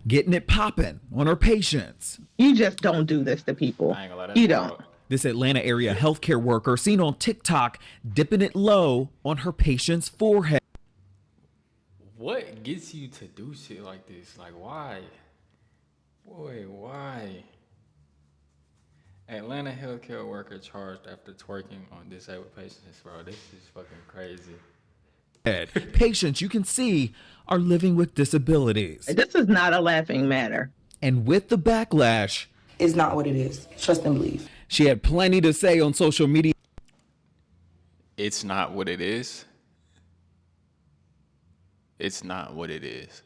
getting it popping on her patients. You just don't do this to people. I ain't gonna let that You go. don't. This Atlanta area healthcare worker seen on TikTok dipping it low on her patient's forehead. What gets you to do shit like this? Like, why? Boy, why? Atlanta healthcare worker charged after twerking on disabled patients, bro. This is fucking crazy. Patients, you can see, are living with disabilities. This is not a laughing matter. And with the backlash, it's not what it is. Trust and believe. she had plenty to say on social media. It's not what it is. It's not what it is.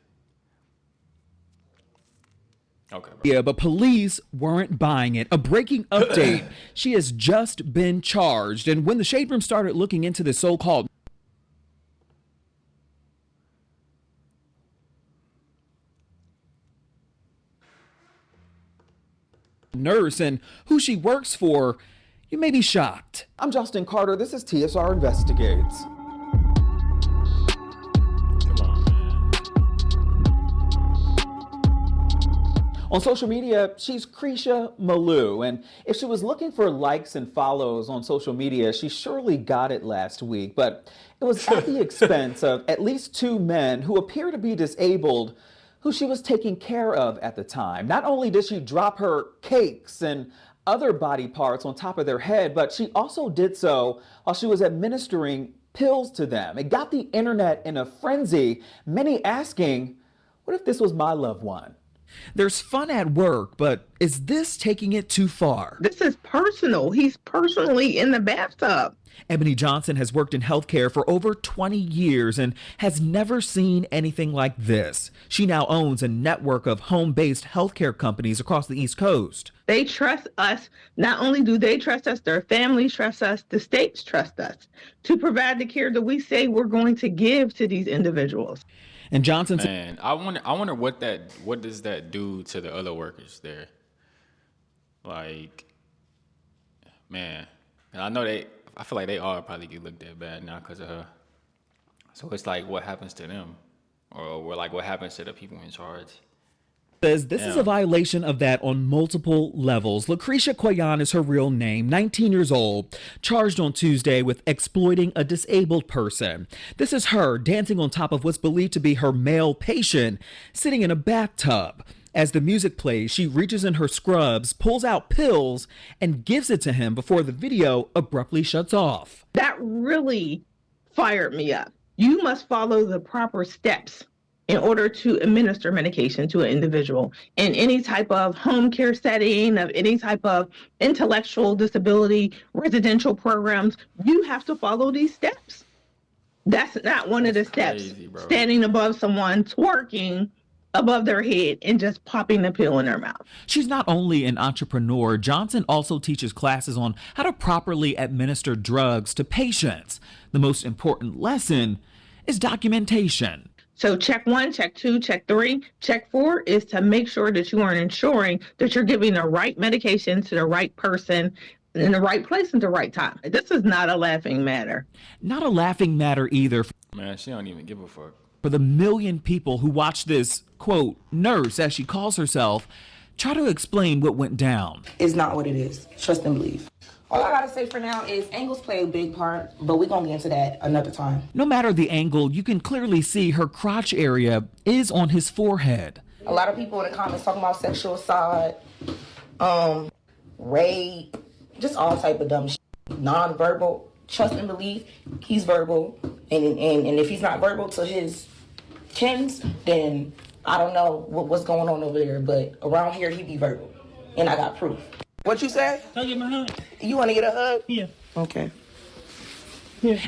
Okay, bro. Yeah, but police weren't buying it. A breaking update. She has just been charged. And when the Shade Room started looking into this so-called nurse and who she works for, you may be shocked. I'm Justin Carter. This is TSR Investigates. Come on, man. On social media, she's Krisha Malou, and if she was looking for likes and follows on social media, she surely got it last week, but it was at the expense of at least two men who appear to be disabled who she was taking care of at the time. Not only did she drop her cakes and other body parts on top of their head, but she also did so while she was administering pills to them. It got the internet in a frenzy, many asking, what if this was my loved one? There's fun at work, but is this taking it too far? This is personal. He's personally in the bathtub. Ebony Johnson has worked in healthcare for over 20 years and has never seen anything like this. She now owns a network of home-based healthcare companies across the East Coast. They trust us. Not only do they trust us, their families trust us, the states trust us to provide the care that we say we're going to give to these individuals. And Johnson said, Man, I wonder what does that do to the other workers there? Like, man, and I feel like they all probably get looked at bad now because of her. So it's like, what happens to them? Or like, what happens to the people in charge? says this is a violation of that on multiple levels. Lucretia Quayan is her real name, 19 years old, charged on Tuesday with exploiting a disabled person. This is her dancing on top of what's believed to be her male patient, sitting in a bathtub. As the music plays, she reaches in her scrubs, pulls out pills, and gives it to him before the video abruptly shuts off. That really fired me up. You must follow the proper steps in order to administer medication to an individual in any type of home care setting, of any type of intellectual disability, residential programs. You have to follow these steps. That's not one of the steps. Crazy, bro. Standing above someone, twerking above their head and just popping the pill in their mouth. She's not only an entrepreneur, Johnson also teaches classes on how to properly administer drugs to patients. The most important lesson is documentation. So check 1, check 2, check 3, check 4 is to make sure that you are ensuring that you're giving the right medication to the right person in the right place at the right time. This is not a laughing matter. Not a laughing matter either Man, she don't even give a fuck. for the million people who watch this, quote, nurse, as she calls herself, try to explain what went down. It's not what it is. Trust and believe. All I gotta say for now is angles play a big part, but we're gonna get into that another time. No matter the angle, you can clearly see her crotch area is on his forehead. A lot of people in the comments talking about sexual assault, rape, just all type of dumb shit. Non-verbal, trust and believe, he's verbal. And if he's not verbal to his kins, then I don't know what's going on over there. But around here, he be verbal. And I got proof. What you say? I'll give him a hug. You want to get a hug? Yeah. Okay.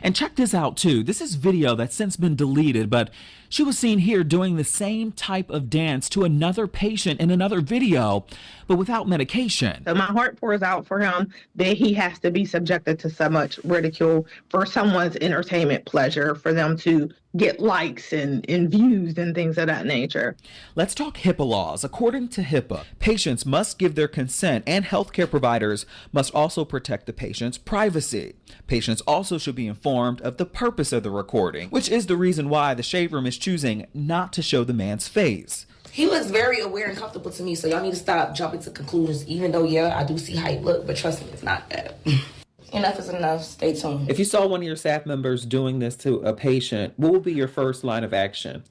And check this out too. This is video that's since been deleted, but she was seen here doing the same type of dance to another patient in another video, but without medication. So my heart pours out for him that he has to be subjected to so much ridicule for someone's entertainment pleasure, for them to get likes and views and things of that nature. Let's talk HIPAA laws. According to HIPAA, patients must give their consent and healthcare providers must also protect the patient's privacy. Patients also should be informed of the purpose of the recording, which is the reason why the Shade Room is choosing not to show the man's face. He looks very aware and comfortable to me, so y'all need to stop jumping to conclusions, even though, yeah, I do see how he look, but trust me, it's not that. Enough is enough. Stay tuned. If you saw one of your staff members doing this to a patient, what would be your first line of action?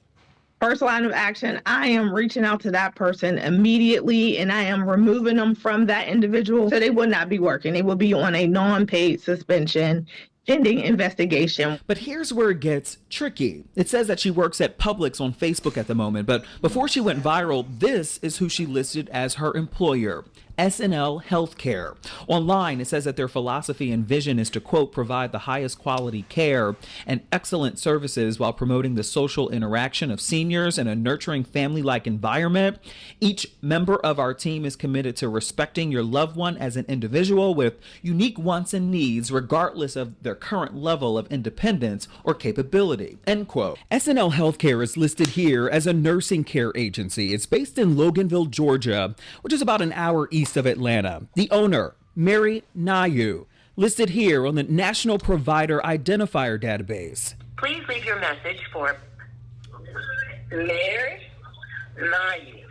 First line of action, I am reaching out to that person immediately and I am removing them from that individual so they will not be working. They will be on a non-paid suspension pending investigation. But here's where it gets tricky. It says that she works at Publix on Facebook at the moment, but before she went viral, this is who she listed as her employer. SNL Healthcare. Online, it says that their philosophy and vision is to, quote, provide the highest quality care and excellent services while promoting the social interaction of seniors in a nurturing family-like environment. Each member of our team is committed to respecting your loved one as an individual with unique wants and needs, regardless of their current level of independence or capability, end quote. SNL Healthcare is listed here as a nursing care agency. It's based in Loganville, Georgia, which is about an hour east of Atlanta. The owner, Mary Nayu, listed here on the National Provider Identifier Database. Please leave your message for Mary Nayu.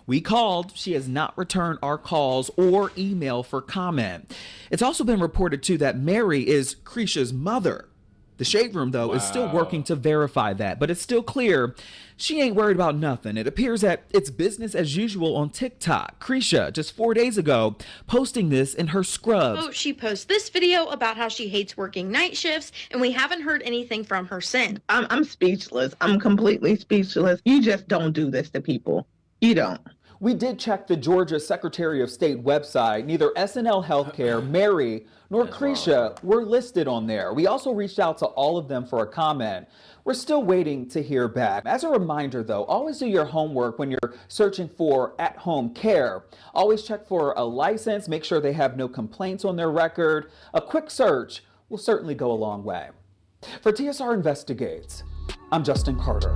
We called. She has not returned our calls or email for comment. It's also been reported, too, that Mary is Krisha's mother. The Shade Room, though, is still working to verify that, but it's still clear she ain't worried about nothing. It appears that it's business as usual on TikTok. Krisha, just 4 days ago, posting this in her scrubs. Oh, she posts this video about how she hates working night shifts, and we haven't heard anything from her since. I'm speechless. I'm completely speechless. You just don't do this to people. You don't. We did check the Georgia Secretary of State website. Neither SNL Healthcare, Mary, nor Krisha were listed on there. We also reached out to all of them for a comment. We're still waiting to hear back. As a reminder, though, always do your homework when you're searching for at-home care. Always check for a license, make sure they have no complaints on their record. A quick search will certainly go a long way. For TSR Investigates, I'm Justin Carter.